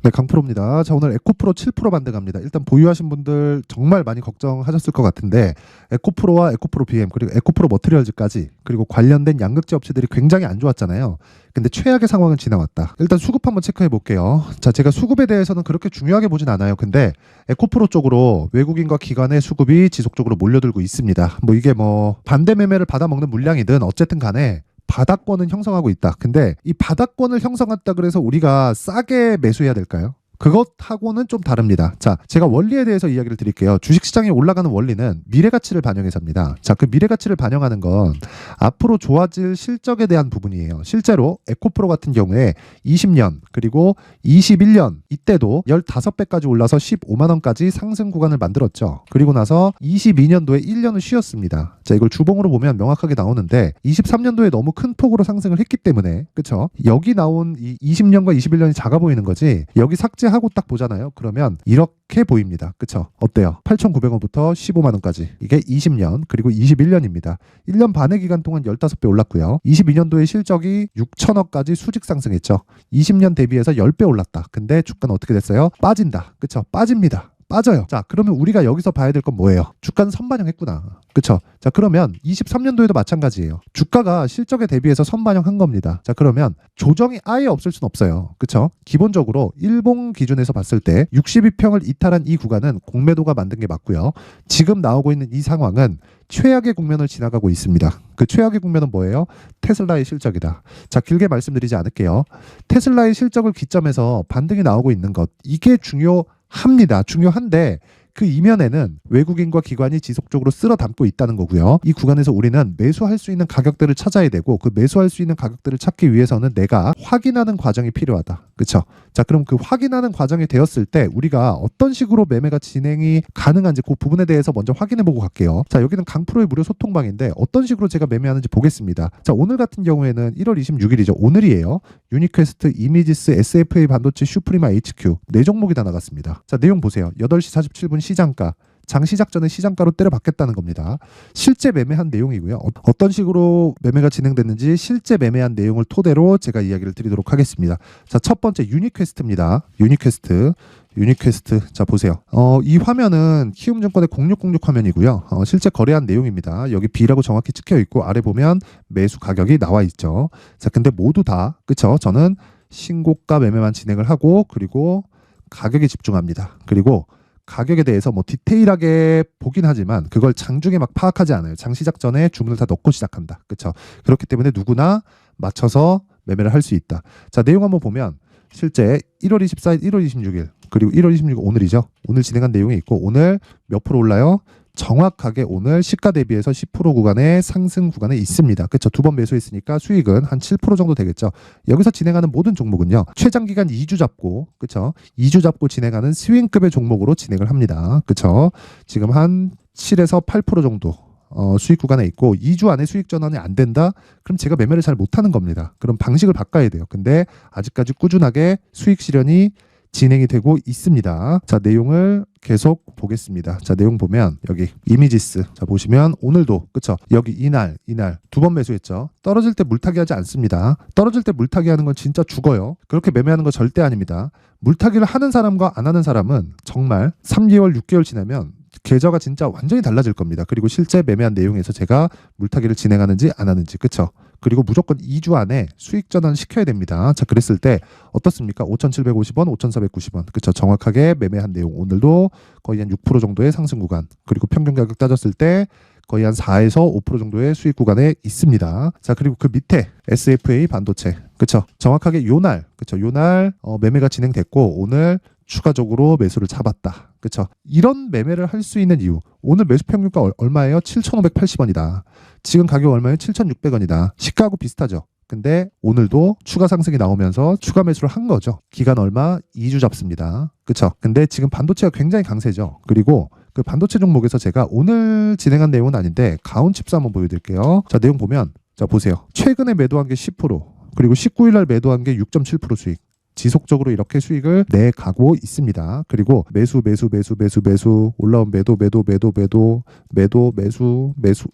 네, 강프로입니다. 자, 오늘 에코프로 7% 반등합니다. 일단 보유하신 분들 정말 많이 걱정하셨을 것 같은데 에코프로와 에코프로 BM 그리고 에코프로 머티리얼즈까지 그리고 관련된 양극재 업체들이 굉장히 안 좋았잖아요. 근데 최악의 상황은 지나왔다. 일단 수급 한번 체크해 볼게요. 자, 제가 수급에 대해서는 그렇게 중요하게 보진 않아요. 근데 에코프로 쪽으로 외국인과 기관의 수급이 지속적으로 몰려들고 있습니다. 뭐 이게 뭐 반대 매매를 받아먹는 물량이든 어쨌든 간에 바닥권은 형성하고 있다. 근데 이 바닥권을 형성했다 그래서 우리가 싸게 매수해야 될까요? 그것하고는 좀 다릅니다. 자, 제가 원리에 대해서 이야기를 드릴게요. 주식시장이 올라가는 원리는 미래가치를 반영해서입니다. 자, 그 미래가치를 반영하는 건 앞으로 좋아질 실적에 대한 부분이에요. 실제로 에코프로 같은 경우에 20년 그리고 21년 이때도 15배까지 올라서 15만 원까지 상승 구간을 만들었죠. 그리고 나서 22년도에 1년을 쉬었습니다. 자, 이걸 주봉으로 보면 명확하게 나오는데 23년도에 너무 큰 폭으로 상승을 했기 때문에 그쵸? 여기 나온 이 20년과 21년이 작아 보이는 거지 여기 삭제하고 딱 보잖아요. 그러면 이렇게 보입니다. 그쵸? 어때요? 8,900원부터 15만 원까지 이게 20년 그리고 21년입니다. 1년 반의 기간 동안 15배 올랐고요. 22년도에 실적이 6천억까지 수직 상승했죠. 20년 대비해서 10배 올랐다. 근데 주가는 어떻게 됐어요? 빠진다. 그쵸? 빠집니다. 빠져요. 자, 그러면 우리가 여기서 봐야 될 건 뭐예요? 주가는 선반영했구나. 그쵸? 자, 그러면 23년도에도 마찬가지예요. 주가가 실적에 대비해서 선반영한 겁니다. 자, 그러면 조정이 아예 없을 순 없어요. 그쵸? 기본적으로 일봉 기준에서 봤을 때 62평을 이탈한 이 구간은 공매도가 만든 게 맞고요. 지금 나오고 있는 이 상황은 최악의 국면을 지나가고 있습니다. 그 최악의 국면은 뭐예요? 테슬라의 실적이다. 자, 길게 말씀드리지 않을게요. 테슬라의 실적을 기점해서 반등이 나오고 있는 것 이게 중요합니다. 중요한데 그 이면에는 외국인과 기관이 지속적으로 쓸어 담고 있다는 거고요. 이 구간에서 우리는 매수할 수 있는 가격대를 찾아야 되고 그 매수할 수 있는 가격대를 찾기 위해서는 내가 확인하는 과정이 필요하다. 그렇죠? 자, 그럼 그 확인하는 과정이 되었을 때 우리가 어떤 식으로 매매가 진행이 가능한지 그 부분에 대해서 먼저 확인해 보고 갈게요. 자, 여기는 강프로의 무료 소통방인데 어떤 식으로 제가 매매하는지 보겠습니다. 자, 오늘 같은 경우에는 1월 26일이죠. 오늘이에요. 유니퀘스트, 이미지스, SFA 반도체, 슈프리마 HQ 네 종목이 다 나갔습니다. 자, 내용 보세요. 8시 47분 시장가. 장 시작 전에 시장가로 때려박겠다는 겁니다. 실제 매매한 내용이고요. 어떤 식으로 매매가 진행됐는지 실제 매매한 내용을 토대로 제가 이야기를 드리도록 하겠습니다. 자, 첫 번째 유니퀘스트입니다. 유니퀘스트. 자, 보세요. 이 화면은 키움증권의 0606 화면이고요. 실제 거래한 내용입니다. 여기 B라고 정확히 찍혀 있고 아래 보면 매수 가격이 나와 있죠. 자, 근데 모두 다 그쵸? 저는 신고가 매매만 진행을 하고 그리고 가격에 집중합니다. 그리고 가격에 대해서 뭐 디테일하게 보긴 하지만 그걸 장중에 막 파악하지 않아요. 장 시작 전에 주문을 다 넣고 시작한다. 그렇죠? 그렇기 때문에 누구나 맞춰서 매매를 할 수 있다. 자, 내용 한번 보면 실제 1월 24일, 1월 26일 그리고 1월 26일 오늘이죠. 오늘 진행한 내용이 있고 오늘 몇 프로 올라요? 정확하게 오늘 시가 대비해서 10% 구간의 상승 구간에 있습니다. 그렇죠? 두 번 매수했으니까 수익은 한 7% 정도 되겠죠. 여기서 진행하는 모든 종목은요. 최장 기간 2주 잡고 그렇죠? 2주 잡고 진행하는 스윙급의 종목으로 진행을 합니다. 그렇죠? 지금 한 7에서 8% 정도 수익 구간에 있고 2주 안에 수익 전환이 안 된다? 그럼 제가 매매를 잘 못하는 겁니다. 그럼 방식을 바꿔야 돼요. 근데 아직까지 꾸준하게 수익 실현이 진행이 되고 있습니다. 자, 내용을 계속 보겠습니다. 자, 내용 보면 여기 이미지스 자 보시면 오늘도 그쵸? 여기 이날 두 번 매수했죠. 떨어질 때 물타기 하지 않습니다. 떨어질 때 물타기 하는 건 진짜 죽어요. 그렇게 매매하는 거 절대 아닙니다. 물타기를 하는 사람과 안 하는 사람은 정말 3개월 6개월 지나면 계좌가 진짜 완전히 달라질 겁니다. 그리고 실제 매매한 내용에서 제가 물타기를 진행하는지 안 하는지 그쵸? 그리고 무조건 2주 안에 수익 전환 시켜야 됩니다. 자, 그랬을 때 어떻습니까? 5,750원, 5,490원. 그렇죠? 정확하게 매매한 내용. 오늘도 거의 한 6% 정도의 상승 구간. 그리고 평균 가격 따졌을 때 거의 한 4에서 5% 정도의 수익 구간에 있습니다. 자, 그리고 그 밑에 SFA 반도체. 그렇죠? 정확하게 요날. 그렇죠? 요날 매매가 진행됐고 오늘 추가적으로 매수를 잡았다. 그렇죠? 이런 매매를 할 수 있는 이유. 오늘 매수 평균가 얼마예요? 7,580원이다. 지금 가격 얼마예요? 7,600원이다. 시가하고 비슷하죠. 근데 오늘도 추가 상승이 나오면서 추가 매수를 한 거죠. 기간 얼마? 2주 잡습니다. 그렇죠? 근데 지금 반도체가 굉장히 강세죠. 그리고 그 반도체 종목에서 제가 오늘 진행한 내용은 아닌데 가온칩스 한번 보여드릴게요. 자, 내용 보면 자 보세요. 최근에 매도한 게 10% 그리고 19일 날 매도한 게 6.7% 수익. 지속적으로 이렇게 수익을 내가고 있습니다. 그리고 매수 올라온 매도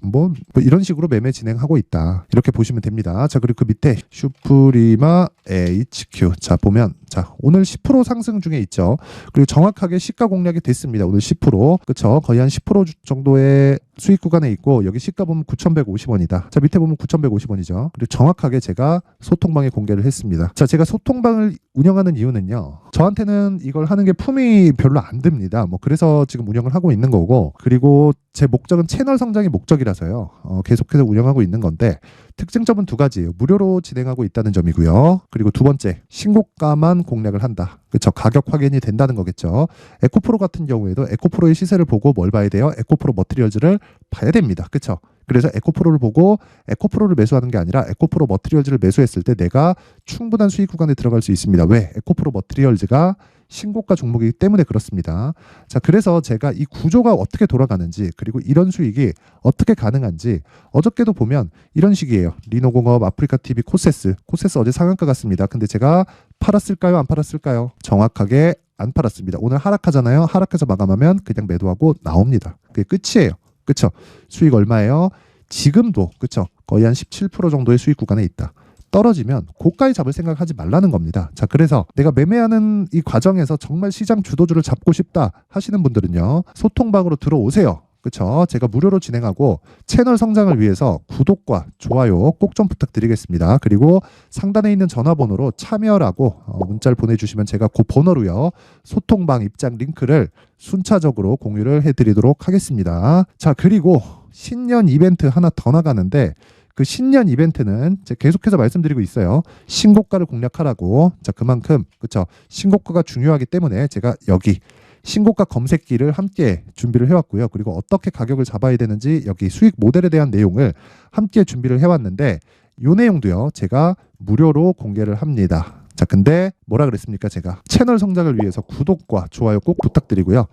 뭐 이런 식으로 매매 진행하고 있다. 이렇게 보시면 됩니다. 자, 그리고 그 밑에 슈프리마 HQ 자 보면 자, 오늘 10% 상승 중에 있죠. 그리고 정확하게 시가 공략이 됐습니다. 오늘 10%. 그쵸? 거의 한 10% 정도의 수익 구간에 있고, 여기 시가 보면 9,150원이다. 자, 밑에 보면 9,150원이죠. 그리고 정확하게 제가 소통방에 공개를 했습니다. 자, 제가 소통방을 운영하는 이유는요, 저한테는 이걸 하는 게 품이 별로 안 듭니다. 뭐 그래서 지금 운영을 하고 있는 거고, 그리고 제 목적은 채널 성장이 목적이라서요, 계속해서 운영하고 있는 건데, 특징점은 두 가지예요. 무료로 진행하고 있다는 점이고요. 그리고 두 번째, 신고가만 공략을 한다. 그렇죠. 가격 확인이 된다는 거겠죠. 에코프로 같은 경우에도 에코프로의 시세를 보고 뭘 봐야 돼요? 에코프로 머티리얼즈를 봐야 됩니다. 그렇죠. 그래서 에코프로를 보고 에코프로를 매수하는 게 아니라 에코프로 머티리얼즈를 매수했을 때 내가 충분한 수익 구간에 들어갈 수 있습니다. 왜? 에코프로 머티리얼즈가 신고가 종목이기 때문에 그렇습니다. 자, 그래서 제가 이 구조가 어떻게 돌아가는지, 그리고 이런 수익이 어떻게 가능한지, 어저께도 보면 이런 식이에요. 리노공업, 아프리카TV, 코세스 어제 상한가 갔습니다. 근데 제가 팔았을까요? 안 팔았을까요? 정확하게 안 팔았습니다. 오늘 하락하잖아요. 하락해서 마감하면 그냥 매도하고 나옵니다. 그게 끝이에요. 그쵸? 수익 얼마예요? 지금도, 그쵸? 거의 한 17% 정도의 수익 구간에 있다. 떨어지면 고가에 잡을 생각하지 말라는 겁니다. 자, 그래서 내가 매매하는 이 과정에서 정말 시장 주도주를 잡고 싶다 하시는 분들은요, 소통방으로 들어오세요. 그쵸? 제가 무료로 진행하고 채널 성장을 위해서 구독과 좋아요 꼭 좀 부탁드리겠습니다. 그리고 상단에 있는 전화번호로 참여라고 문자를 보내주시면 제가 그 번호로요, 소통방 입장 링크를 순차적으로 공유를 해드리도록 하겠습니다. 자, 그리고 신년 이벤트 하나 더 나가는데, 그 신년 이벤트는 제가 계속해서 말씀드리고 있어요. 신고가를 공략하라고. 자, 그만큼, 그쵸? 신고가가 중요하기 때문에 제가 여기 신고가 검색기를 함께 준비를 해왔고요. 그리고 어떻게 가격을 잡아야 되는지 여기 수익 모델에 대한 내용을 함께 준비를 해왔는데, 이 내용도요, 제가 무료로 공개를 합니다. 자, 근데 뭐라 그랬습니까? 제가 채널 성장을 위해서 구독과 좋아요 꼭 부탁드리고요.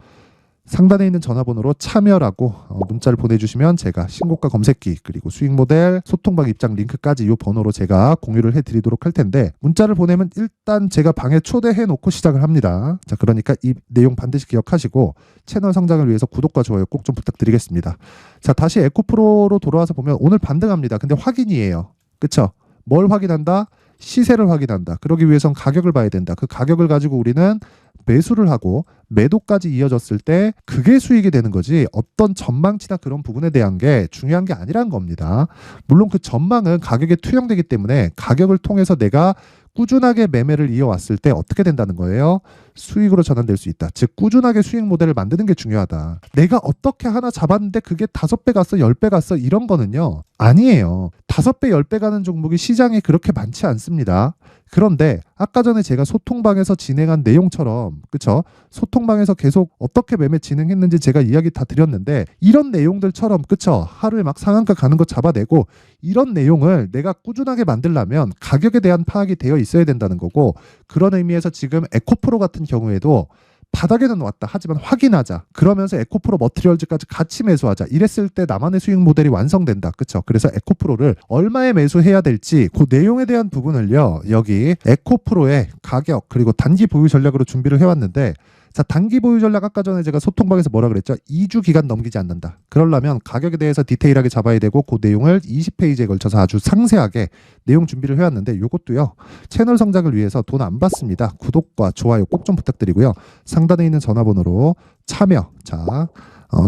상단에 있는 전화번호로 참여라고 문자를 보내주시면 제가 신고가 검색기, 그리고 수익 모델, 소통방 입장 링크까지 이 번호로 제가 공유를 해드리도록 할 텐데, 문자를 보내면 일단 제가 방에 초대해 놓고 시작을 합니다. 자, 그러니까 이 내용 반드시 기억하시고 채널 성장을 위해서 구독과 좋아요 꼭 좀 부탁드리겠습니다. 자, 다시 에코프로로 돌아와서 보면 오늘 반등합니다. 근데 확인이에요. 그쵸? 뭘 확인한다? 시세를 확인한다. 그러기 위해선 가격을 봐야 된다. 그 가격을 가지고 우리는 매수를 하고 매도까지 이어졌을 때 그게 수익이 되는 거지, 어떤 전망치나 그런 부분에 대한 게 중요한 게 아니라는 겁니다. 물론 그 전망은 가격에 투영되기 때문에 가격을 통해서 내가 꾸준하게 매매를 이어왔을 때 어떻게 된다는 거예요? 수익으로 전환될 수 있다. 즉 꾸준하게 수익 모델을 만드는 게 중요하다. 내가 어떻게 하나 잡았는데 그게 5배 갔어, 10배 갔어, 이런 거는요, 아니에요. 5배, 10배 가는 종목이 시장에 그렇게 많지 않습니다. 그런데 아까 전에 제가 소통방에서 진행한 내용처럼, 그쵸? 소통방에서 계속 어떻게 매매 진행했는지 제가 이야기 다 드렸는데, 이런 내용들처럼, 그쵸? 하루에 막 상한가 가는 거 잡아내고 이런 내용을 내가 꾸준하게 만들려면 가격에 대한 파악이 되어 있어야 된다는 거고, 그런 의미에서 지금 에코프로 같은 경우에도 바닥에는 왔다. 하지만 확인하자. 그러면서 에코프로 머티리얼즈까지 같이 매수하자. 이랬을 때 나만의 수익 모델이 완성된다. 그쵸? 그래서 에코프로를 얼마에 매수해야 될지 그 내용에 대한 부분을요, 여기 에코프로의 가격 그리고 단기 보유 전략으로 준비를 해왔는데, 자, 단기 보유 전략 아까 전에 제가 소통방에서 뭐라 그랬죠? 2주 기간 넘기지 않는다. 그러려면 가격에 대해서 디테일하게 잡아야 되고 그 내용을 20페이지에 걸쳐서 아주 상세하게 내용 준비를 해왔는데, 이것도요, 채널 성장을 위해서 돈 안 받습니다. 구독과 좋아요 꼭 좀 부탁드리고요. 상단에 있는 전화번호로 참여, 자,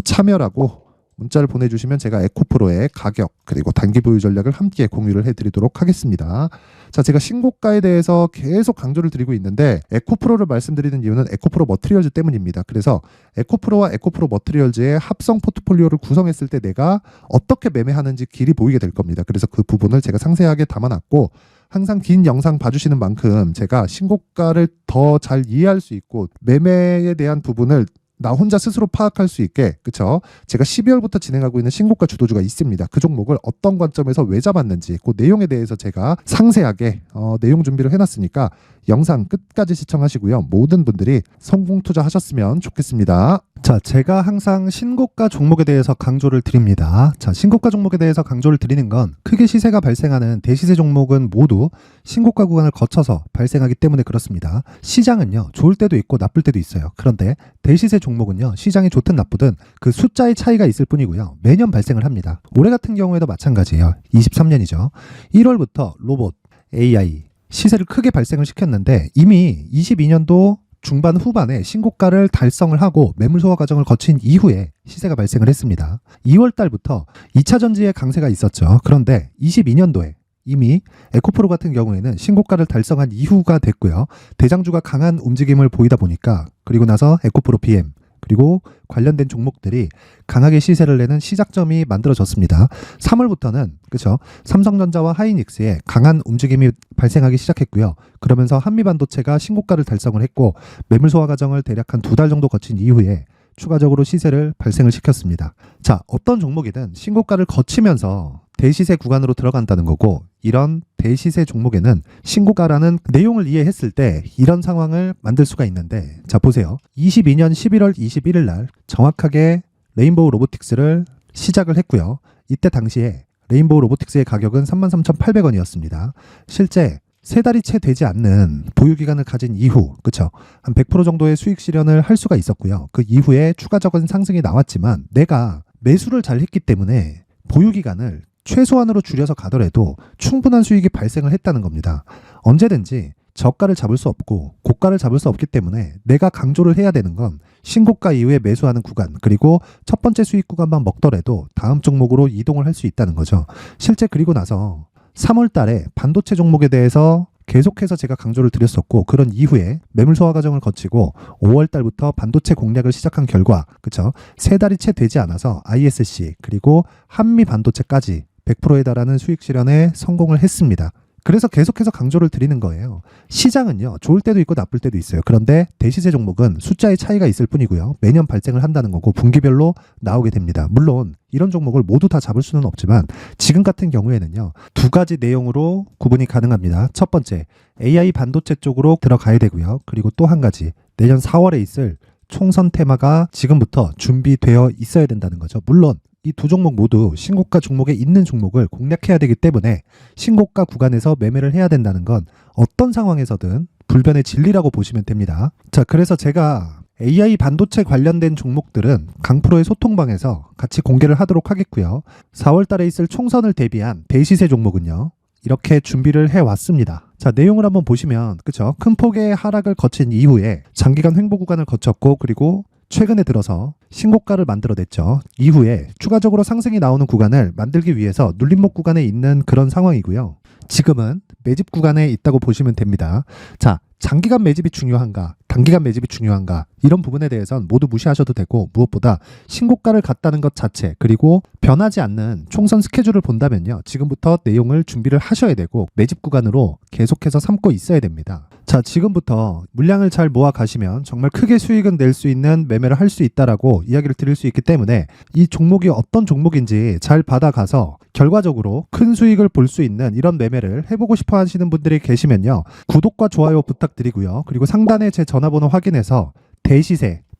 참여라고 문자를 보내주시면 제가 에코프로의 가격 그리고 단기 보유 전략을 함께 공유를 해드리도록 하겠습니다. 자, 제가 신고가에 대해서 계속 강조를 드리고 있는데, 에코프로를 말씀드리는 이유는 에코프로 머티리얼즈 때문입니다. 그래서 에코프로와 에코프로 머티리얼즈의 합성 포트폴리오를 구성했을 때 내가 어떻게 매매하는지 길이 보이게 될 겁니다. 그래서 그 부분을 제가 상세하게 담아놨고, 항상 긴 영상 봐주시는 만큼 제가 신고가를 더 잘 이해할 수 있고 매매에 대한 부분을 나 혼자 스스로 파악할 수 있게, 그쵸? 제가 12월부터 진행하고 있는 신고가 주도주가 있습니다. 그 종목을 어떤 관점에서 왜 잡았는지 그 내용에 대해서 제가 상세하게 내용 준비를 해놨으니까 영상 끝까지 시청하시고요. 모든 분들이 성공 투자하셨으면 좋겠습니다. 자, 제가 항상 신고가 종목에 대해서 강조를 드립니다. 자, 신고가 종목에 대해서 강조를 드리는 건 크게 시세가 발생하는 대시세 종목은 모두 신고가 구간을 거쳐서 발생하기 때문에 그렇습니다. 시장은요, 좋을 때도 있고 나쁠 때도 있어요. 그런데 대시세 종목은요, 시장이 좋든 나쁘든 그 숫자의 차이가 있을 뿐이고요, 매년 발생을 합니다. 올해 같은 경우에도 마찬가지예요. 23년이죠. 1월부터 로봇, AI, 시세를 크게 발생을 시켰는데 이미 22년도 중반 후반에 신고가를 달성을 하고 매물 소화 과정을 거친 이후에 시세가 발생을 했습니다. 2월 달부터 2차 전지의 강세가 있었죠. 그런데 22년도에 이미 에코프로 같은 경우에는 신고가를 달성한 이후가 됐고요. 대장주가 강한 움직임을 보이다 보니까 그리고 나서 에코프로 BM 그리고 관련된 종목들이 강하게 시세를 내는 시작점이 만들어졌습니다. 3월부터는 그렇죠. 삼성전자와 하이닉스에 강한 움직임이 발생하기 시작했고요. 그러면서 한미반도체가 신고가를 달성을 했고 매물 소화 과정을 대략 한 2달 정도 거친 이후에 추가적으로 시세를 발생을 시켰습니다. 자, 어떤 종목이든 신고가를 거치면서 대시세 구간으로 들어간다는 거고 이런 대시세 종목에는 신고가라는 내용을 이해했을 때 이런 상황을 만들 수가 있는데 자 보세요. 22년 11월 21일 날 정확하게 레인보우 로보틱스를 시작을 했고요. 이때 당시에 레인보우 로보틱스의 가격은 33,800원이었습니다. 실제 세 달이 채 되지 않는 보유기간을 가진 이후, 그쵸? 한 100% 정도의 수익 실현을 할 수가 있었고요. 그 이후에 추가적인 상승이 나왔지만 내가 매수를 잘 했기 때문에 보유기간을 최소한으로 줄여서 가더라도 충분한 수익이 발생을 했다는 겁니다. 언제든지 저가를 잡을 수 없고 고가를 잡을 수 없기 때문에 내가 강조를 해야 되는 건 신고가 이후에 매수하는 구간 그리고 첫 번째 수익 구간만 먹더라도 다음 종목으로 이동을 할 수 있다는 거죠. 실제 그리고 나서 3월 달에 반도체 종목에 대해서 계속해서 제가 강조를 드렸었고 그런 이후에 매물 소화 과정을 거치고 5월 달부터 반도체 공략을 시작한 결과 그쵸? 세 달이 채 되지 않아서 ISC 그리고 한미 반도체까지 100%에 달하는 수익 실현에 성공을 했습니다. 그래서 계속해서 강조를 드리는 거예요. 시장은요, 좋을 때도 있고 나쁠 때도 있어요. 그런데 대시세 종목은 숫자의 차이가 있을 뿐이고요. 매년 발생을 한다는 거고 분기별로 나오게 됩니다. 물론 이런 종목을 모두 다 잡을 수는 없지만 지금 같은 경우에는요, 두 가지 내용으로 구분이 가능합니다. 첫 번째, AI 반도체 쪽으로 들어가야 되고요. 그리고 또 한 가지, 내년 4월에 있을 총선 테마가 지금부터 준비되어 있어야 된다는 거죠. 물론 이 두 종목 모두 신고가 종목에 있는 종목을 공략해야 되기 때문에 신고가 구간에서 매매를 해야 된다는 건 어떤 상황에서든 불변의 진리라고 보시면 됩니다. 자, 그래서 제가 AI 반도체 관련된 종목들은 강프로의 소통방에서 같이 공개를 하도록 하겠고요. 4월 달에 있을 총선을 대비한 대시세 종목은요. 이렇게 준비를 해왔습니다. 자, 내용을 한번 보시면 그쵸? 큰 폭의 하락을 거친 이후에 장기간 횡보 구간을 거쳤고 그리고 최근에 들어서 신고가를 만들어냈죠. 이후에 추가적으로 상승이 나오는 구간을 만들기 위해서 눌림목 구간에 있는 그런 상황이고요. 지금은 매집 구간에 있다고 보시면 됩니다. 자, 장기간 매집이 중요한가, 단기간 매집이 중요한가 이런 부분에 대해서는 모두 무시하셔도 되고 무엇보다 신고가를 갔다는 것 자체 그리고 변하지 않는 총선 스케줄을 본다면요. 지금부터 내용을 준비를 하셔야 되고 매집 구간으로 계속해서 삼고 있어야 됩니다. 자, 지금부터 물량을 잘 모아 가시면 정말 크게 수익은 낼 수 있는 매매를 할 수 있다라고 이야기를 드릴 수 있기 때문에 이 종목이 어떤 종목인지 잘 받아가서 결과적으로 큰 수익을 볼 수 있는 이런 매매를 해보고 싶어 하시는 분들이 계시면요. 구독과 좋아요 부탁드리고요. 그리고 상단에 제 전화번호 확인해서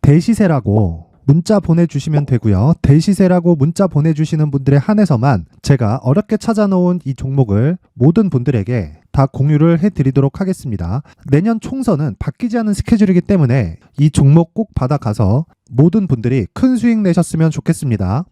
대시세라고 문자 보내주시면 되고요. 대시세라고 문자 보내주시는 분들에 한해서만 제가 어렵게 찾아놓은 이 종목을 모든 분들에게 다 공유를 해드리도록 하겠습니다. 내년 총선은 바뀌지 않은 스케줄이기 때문에 이 종목 꼭 받아가서 모든 분들이 큰 수익 내셨으면 좋겠습니다.